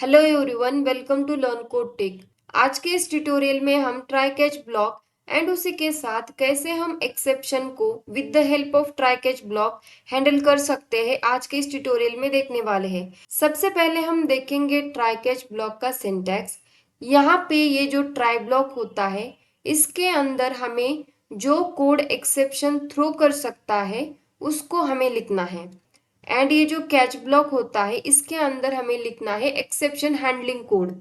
Hello everyone, welcome to Learn Code Tech. आज के इस ट्यूटोरियल में हम ट्राई कैच ब्लॉक एंड उसी के साथ कैसे हम एक्सेप्शन को with the help of try catch block handle कर सकते हैं, आज के इस ट्यूटोरियल में देखने वाले हैं। सबसे पहले हम देखेंगे ट्राई कैच ब्लॉक का सिंटैक्स। यहाँ पे ये जो ट्राई ब्लॉक होता है, इसके अंदर हमें जो कोड एक्सेप्शन थ्रो कर सकता है उसको हमें लिखना है। एंड ये जो कैच ब्लॉक होता है, इसके अंदर हमें लिखना है एक्सेप्शन हैंडलिंग कोड।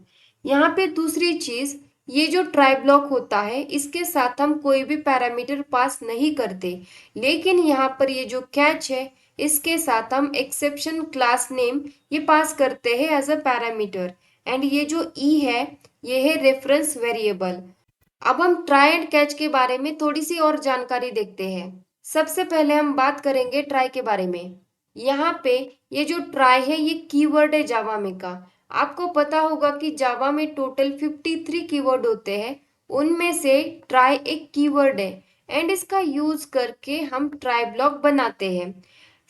यहाँ पे दूसरी चीज, ये जो ट्राई ब्लॉक होता है, इसके साथ हम कोई भी पैरामीटर पास नहीं करते, लेकिन यहाँ पर ये जो कैच है, इसके साथ हम एक्सेप्शन क्लास नेम ये पास करते हैं एज अ पैरामीटर। एंड ये जो ई है, ये है रेफरेंस वेरिएबल। अब हम ट्राई एंड कैच के बारे में थोड़ी सी और जानकारी देखते हैं। सबसे पहले हम बात करेंगे ट्राई के बारे में। यहाँ पे ये जो ट्राई है, ये कीवर्ड है जावा में का। आपको पता होगा कि जावा में टोटल 53 कीवर्ड होते हैं, उनमें से ट्राई एक कीवर्ड है। एंड इसका यूज करके हम ट्राई ब्लॉक बनाते हैं।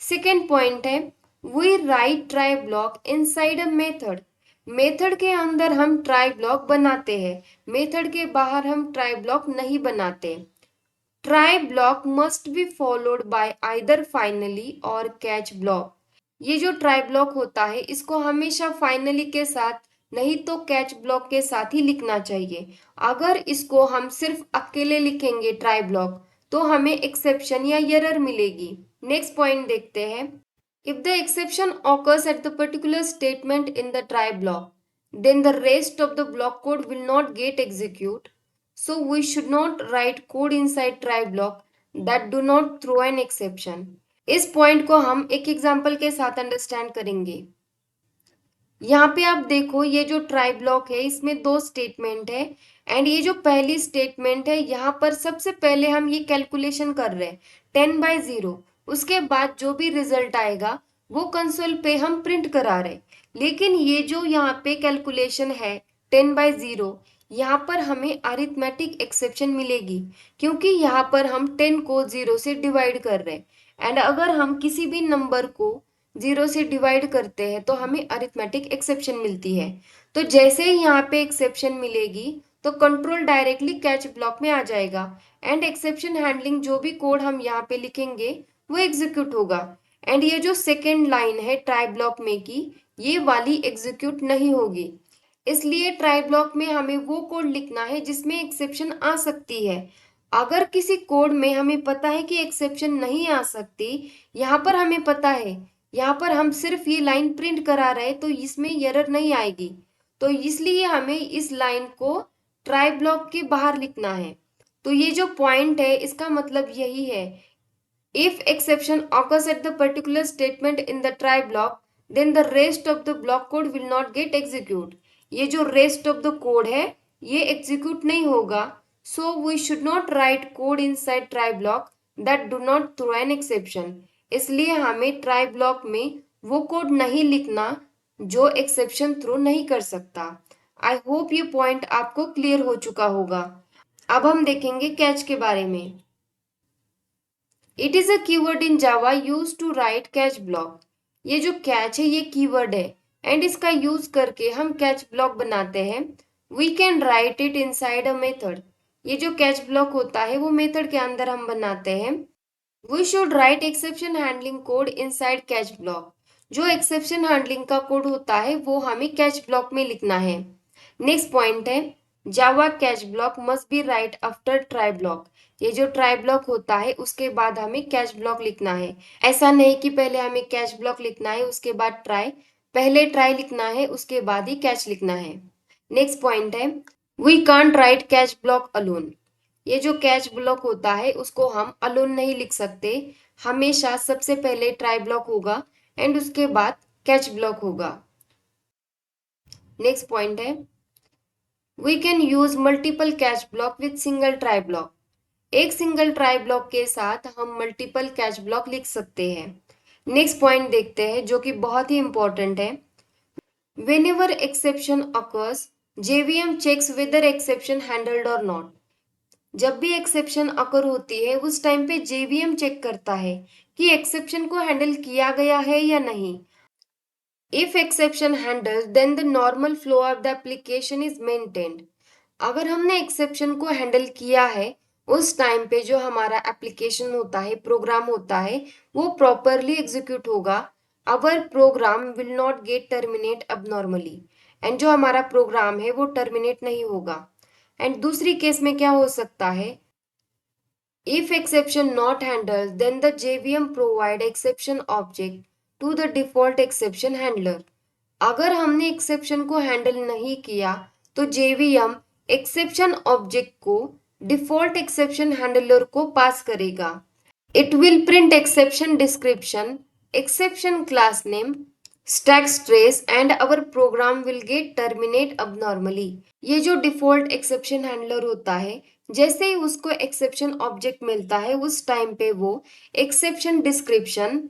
सेकेंड पॉइंट है, we write try block inside a method. Method के अंदर हम ट्राई ब्लॉक बनाते हैं, मेथड के बाहर हम ट्राई ब्लॉक नहीं बनाते। Try block must be followed by either finally और कैच ब्लॉक। ये जो ट्राई ब्लॉक होता है, इसको हमेशा फाइनली के साथ नहीं तो कैच ब्लॉक के साथ ही लिखना चाहिए। अगर इसको हम सिर्फ अकेले लिखेंगे ट्राई ब्लॉक, तो हमें एक्सेप्शन या एरर मिलेगी। नेक्स्ट पॉइंट देखते हैं। If the exception occurs at the particular statement in the try block, then the rest of the block code will not get execute. So we should not write code inside try block that do not throw an exception. इस point को हम एक example के साथ understand करेंगे। यहाँ पे आप देखो, ये जो ट्राई ब्लॉक है, इसमें दो स्टेटमेंट है। एंड ये जो पहली स्टेटमेंट है, यहाँ पर सबसे पहले हम ये कैलकुलेशन कर रहे हैं 10/0। उसके बाद जो भी रिजल्ट आएगा वो कंसोल पे हम प्रिंट करा रहे। लेकिन ये जो यहाँ पे कैलकुलेशन है 10/0, यहाँ पर हमें अरिथमेटिक एक्सेप्शन मिलेगी, क्योंकि यहाँ पर हम 10 को 0 से डिवाइड कर रहे हैं। एंड अगर हम किसी भी नंबर को 0 से डिवाइड करते हैं तो हमें अरिथमेटिक एक्सेप्शन मिलती है। तो जैसे ही यहाँ पे एक्सेप्शन मिलेगी, तो कंट्रोल डायरेक्टली कैच ब्लॉक में आ जाएगा। एंड एक्सेप्शन हैंडलिंग जो भी कोड हम यहाँ पे लिखेंगे वो एग्जीक्यूट होगा। एंड ये जो सेकेंड लाइन है ट्राई ब्लॉक में की, ये वाली एग्जीक्यूट नहीं होगी। इसलिए ट्राई ब्लॉक में हमें वो कोड लिखना है जिसमें एक्सेप्शन आ सकती है। अगर किसी कोड में हमें पता है कि एक्सेप्शन नहीं आ सकती, यहाँ पर हमें पता है, यहाँ पर हम सिर्फ ये लाइन प्रिंट करा रहे, तो इसमें एरर नहीं आएगी। तो इसलिए हमें इस लाइन को ट्राई ब्लॉक के बाहर लिखना है। तो ये जो पॉइंट है, इसका मतलब यही है, if exception occurs at the particular statement in the try block, then the rest of the block code will not get execute. ये जो rest of the code है, ये execute नहीं होगा। So we should not write code inside try block that do not throw an exception. इसलिए हमें try block में वो कोड नहीं लिखना जो एक्सेप्शन थ्रो नहीं कर सकता। आई होप ये पॉइंट आपको क्लियर हो चुका होगा। अब हम देखेंगे कैच के बारे में। It is a keyword in Java use to write catch block. ये जो कैच है, ये कीवर्ड है, एंड इसका यूज करके हम कैच ब्लॉक बनाते हैं। We can write it inside a method. ये जो कैच ब्लॉक होता है, वो मेथड के अंदर हम बनाते हैं। We should write exception handling code inside catch block. जो एक्सेप्शन हैंडलिंग का कोड होता है, वो हमें कैच ब्लॉक में लिखना है। नेक्स्ट पॉइंट है, Java catch block must be right after try block. ये जो ट्राई ब्लॉक होता है, उसके बाद हमें कैच ब्लॉक लिखना है। ऐसा नहीं कि पहले हमें कैच ब्लॉक लिखना है उसके बाद ट्राई, पहले ट्राई लिखना है उसके बाद ही कैच लिखना है। नेक्स्ट पॉइंट है, we can't write catch block alone. ये जो कैच ब्लॉक होता है, उसको हम अलोन नहीं लिख सकते। हमेशा सबसे पहले ट्राई ब्लॉक होगा एंड उसके बाद कैच ब्लॉक होगा। नेक्स्ट पॉइंट है, we can use multiple catch block with single try block. एक सिंगल ट्राई ब्लॉक के साथ हम मल्टीपल कैच ब्लॉक लिख सकते हैं। नेक्स्ट पॉइंट देखते हैं, जो कि बहुत ही इंपॉर्टेंट है। whenever exception occurs, JVM checks whether exception handled or not. जब भी एक्सेप्शन अकर होती है, उस टाइम पे जेवीएम चेक करता है कि एक्सेप्शन को हैंडल किया गया है या नहीं। If exception handled, then the normal flow of the application is maintained. अगर हमने एक्सेप्शन को हैंडल किया है उस टाइम पे जो हमारा एप्लीकेशन होता है, प्रोग्राम होता है, वो प्रॉपरली एग्जीक्यूट होगा. Our program will not get terminate abnormally. And जो हमारा प्रोग्राम है वो टर्मिनेट नहीं होगा. एंड दूसरी केस में क्या हो सकता है? If exception not handled, then the JVM provide exception object to the default exception handler. अगर हमने एक्सेप्शन को हैंडल नहीं किया तो JVM एक्सेप्शन ऑब्जेक्ट को डिफॉल्ट एक्सेप्शन हैंडलर को पास करेगा. It will print exception description, exception class name, stack trace and our program will get terminate abnormally. ये जो डिफॉल्ट एक्सेप्शन हैंडलर होता है, जैसे ही उसको एक्सेप्शन ऑब्जेक्ट मिलता है उस टाइम पे वो exception description,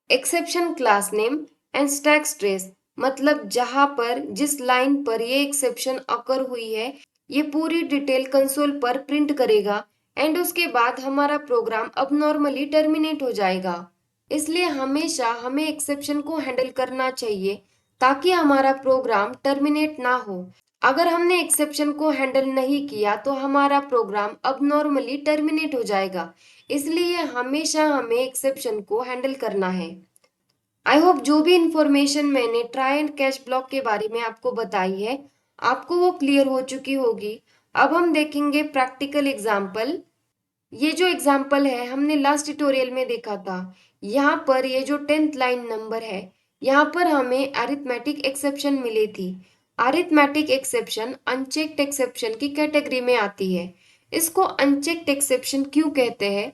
exception class name and stack trace, मतलब जहां पर जिस लाइन पर ये एक्सेप्शन अकर हुई है ये पूरी डिटेल कंसोल पर प्रिंट करेगा. एंड उसके बाद हमारा प्रोग्राम अब नॉर्मली टर्मिनेट हो जाएगा. इसलिए हमेशा हमें एक्सेप्शन को हैंडल करना चाहिए ताकि हमारा प्रोग्राम टर्मिनेट ना हो. अगर हमने एक्सेप्शन को हैंडल नहीं किया तो हमारा प्रोग्राम अब नॉर्मली टर्मिनेट हो जाएगा. इसलिए हमेशा हमें एक्सेप्शन को हैंडल करना है. आई होप जो भी इंफॉर्मेशन मैंने ट्राई एंड कैच ब्लॉक के बारे में आपको बताई है आपको वो क्लियर हो चुकी होगी. अब हम देखेंगे प्रैक्टिकल एग्जाम्पल. ये जो एग्जाम्पल है हमने लास्ट ट्यूटोरियल में देखा था. यहाँ पर ये जो 10th लाइन नंबर है यहाँ पर हमें अरिथमेटिक एक्सेप्शन मिली थी. अरिथमेटिक एक्सेप्शन अनचेक्ड एक्सेप्शन की कैटेगरी में आती है. इसको अनचेक्ड एक्सेप्शन क्यों कहते हैं?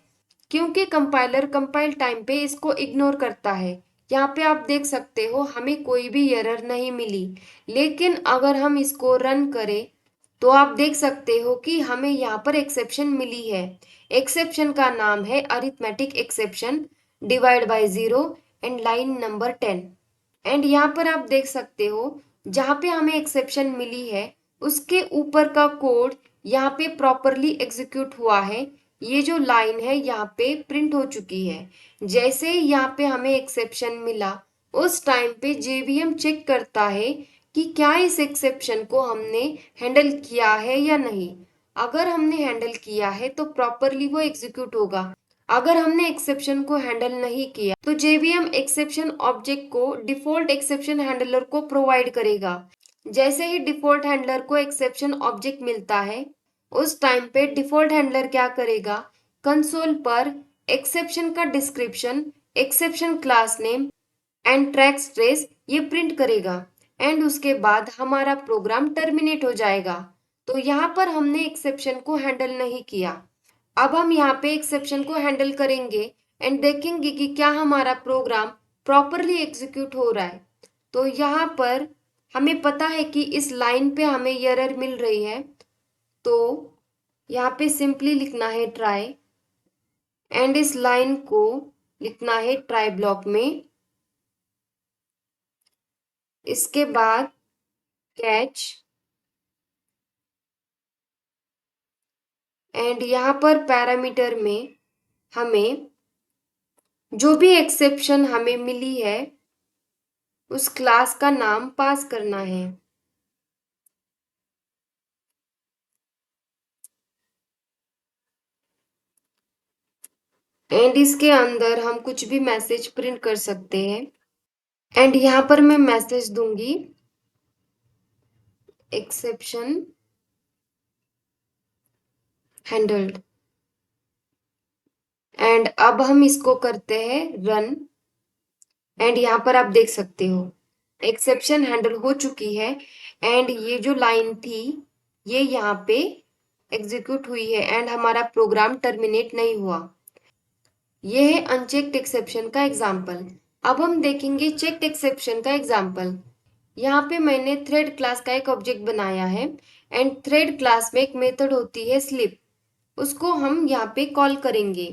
क्योंकि कंपाइलर कंपाइल टाइम पे इसको इग्नोर करता है. यहाँ पे आप देख सकते हो हमें कोई भी एरर नहीं मिली, लेकिन अगर हम इसको रन करें तो आप देख सकते हो कि हमें यहाँ पर एक्सेप्शन मिली है. एक्सेप्शन का नाम है arithmetic exception divide by 0 and line number 10. And यहाँ पर आप देख सकते हो जहाँ पे हमें एक्सेप्शन मिली है उसके ऊपर का कोड यहाँ पे प्रॉपरली एग्जीक्यूट हुआ है. ये जो लाइन है यहाँ पे प्रिंट हो चुकी है. जैसे ही यहाँ पे हमें एक्सेप्शन मिला उस टाइम पे JVM चेक करता है कि क्या इस एक्सेप्शन को हमने हैंडल किया है या नहीं. अगर हमने हैंडल किया है तो प्रॉपरली वो एग्जीक्यूट होगा. अगर हमने एक्सेप्शन को हैंडल नहीं किया तो JVM एक्सेप्शन ऑब्जेक्ट को डिफॉल्ट एक्सेप्शन हैंडलर को प्रोवाइड करेगा. जैसे ही डिफॉल्ट हैंडलर को एक्सेप्शन ऑब्जेक्ट मिलता है उस टाइम पे डिफॉल्ट हैंडलर क्या करेगा? कंसोल पर एक्सेप्शन का description, exception class name and track trace ये प्रिंट करेगा. एंड उसके बाद हमारा प्रोग्राम टर्मिनेट हो जाएगा. तो यहाँ पर हमने एक्सेप्शन को हैंडल नहीं किया. अब हम यहाँ पे एक्सेप्शन को हैंडल करेंगे एंड देखेंगे कि क्या हमारा प्रोग्राम प्रॉपरली एग्जीक्यूट हो रहा है. तो यहाँ पर हमें पता है कि इस लाइन पे हमें एरर मिल रही है. तो यहाँ पे सिंपली लिखना है ट्राई एंड इस लाइन को लिखना है ट्राई ब्लॉक में. इसके बाद कैच एंड यहाँ पर पैरामीटर में हमें जो भी एक्सेप्शन हमें मिली है उस क्लास का नाम पास करना है. एंड इसके अंदर हम कुछ भी मैसेज प्रिंट कर सकते हैं. एंड यहाँ पर मैं मैसेज दूंगी एक्सेप्शन हैंडल्ड. एंड अब हम इसको करते हैं रन. एंड यहाँ पर आप देख सकते हो एक्सेप्शन हैंडल हो चुकी है. एंड ये जो लाइन थी ये यहाँ पे एग्जीक्यूट हुई है एंड हमारा प्रोग्राम टर्मिनेट नहीं हुआ. ये है अनचेक्ड एक्सेप्शन का एग्जाम्पल. अब हम देखेंगे चेक्ड एक्सेप्शन का एग्जाम्पल. यहाँ पे मैंने थ्रेड क्लास का एक ऑब्जेक्ट बनाया है एंड थ्रेड क्लास में एक मेथड होती है स्लिप. उसको हम यहाँ पे कॉल करेंगे.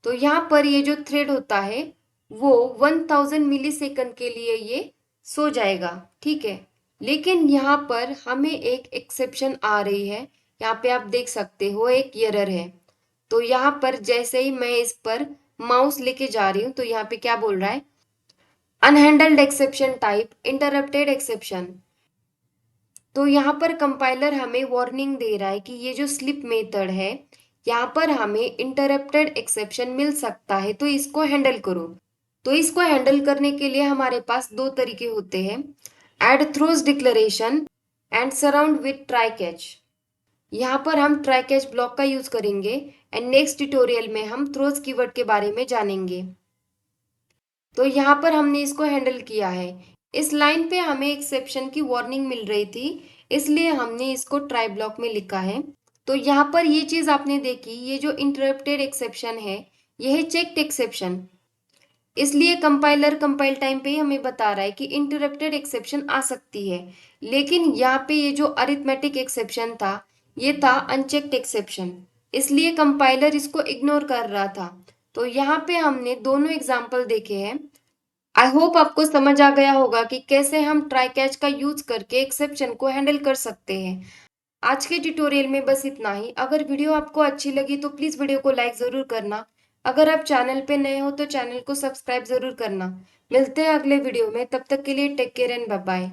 तो यहाँ पर ये जो थ्रेड होता है वो 1000 मिलीसेकंड के लिए ये सो जाएगा. ठीक है, लेकिन यहाँ पर हमें एक एक्सेप्शन आ रही है. यहाँ पे आप देख सकते हो एक एरर है. तो यहाँ पर जैसे ही मैं इस पर माउस लेके जा रही हूँ तो यहाँ पे क्या बोल रहा है? अनहैंडल्ड एक्सेप्शन टाइप, इंटरप्टेड एक्सेप्शन। तो यहाँ पर कंपाइलर हमें वार्निंग दे रहा है कि ये जो स्लिप मेथड है, यहाँ पर हमें इंटरप्टेड एक्सेप्शन मिल सकता है, तो इसको हैंडल करो। तो इसको हैंडल करने के लिए हमारे पास दो तरीके होते हैं, add throws declaration and surround with try catch. यहाँ पर हम ट्राई कैच ब्लॉक का यूज करेंगे एंड नेक्स्ट ट्यूटोरियल में हम थ्रोज कीवर्ड के बारे में जानेंगे। तो यहाँ पर हमने इसको हैंडल किया है। इस लाइन पे हमें एक्सेप्शन की वार्निंग मिल रही थी, इसलिए हमने इसको ट्राई ब्लॉक में लिखा है। तो यहाँ पर ये चीज आपने देखी, ये जो इंटरप्टेड एक्सेप्शन है, ये है चेक्ड एक्सेप्शन। इसलिए कंपाइलर कंपाइल टाइम पे ही हमें बता रहा है कि इंटरप्टेड एक्सेप्शन आ सकती है, लेकिन यहाँ पे ये जो अरिथमेटिक एक्सेप्शन था, ये था अनचेक्ड एक्सेप्शन, इसलिए कंपाइलर इसको इग्नोर कर रहा था। तो यहाँ पे हमने दोनों एग्जाम्पल देखे हैं। आई होप आपको समझ आ गया होगा कि कैसे हम ट्राई कैच का यूज करके एक्सेप्शन को हैंडल कर सकते हैं। आज के ट्यूटोरियल में बस इतना ही। अगर वीडियो आपको अच्छी लगी तो प्लीज वीडियो को लाइक जरूर करना। अगर आप चैनल पे नए हो तो चैनल को सब्सक्राइब जरूर करना। मिलते हैं अगले वीडियो में, तब तक के लिए take care and bye bye.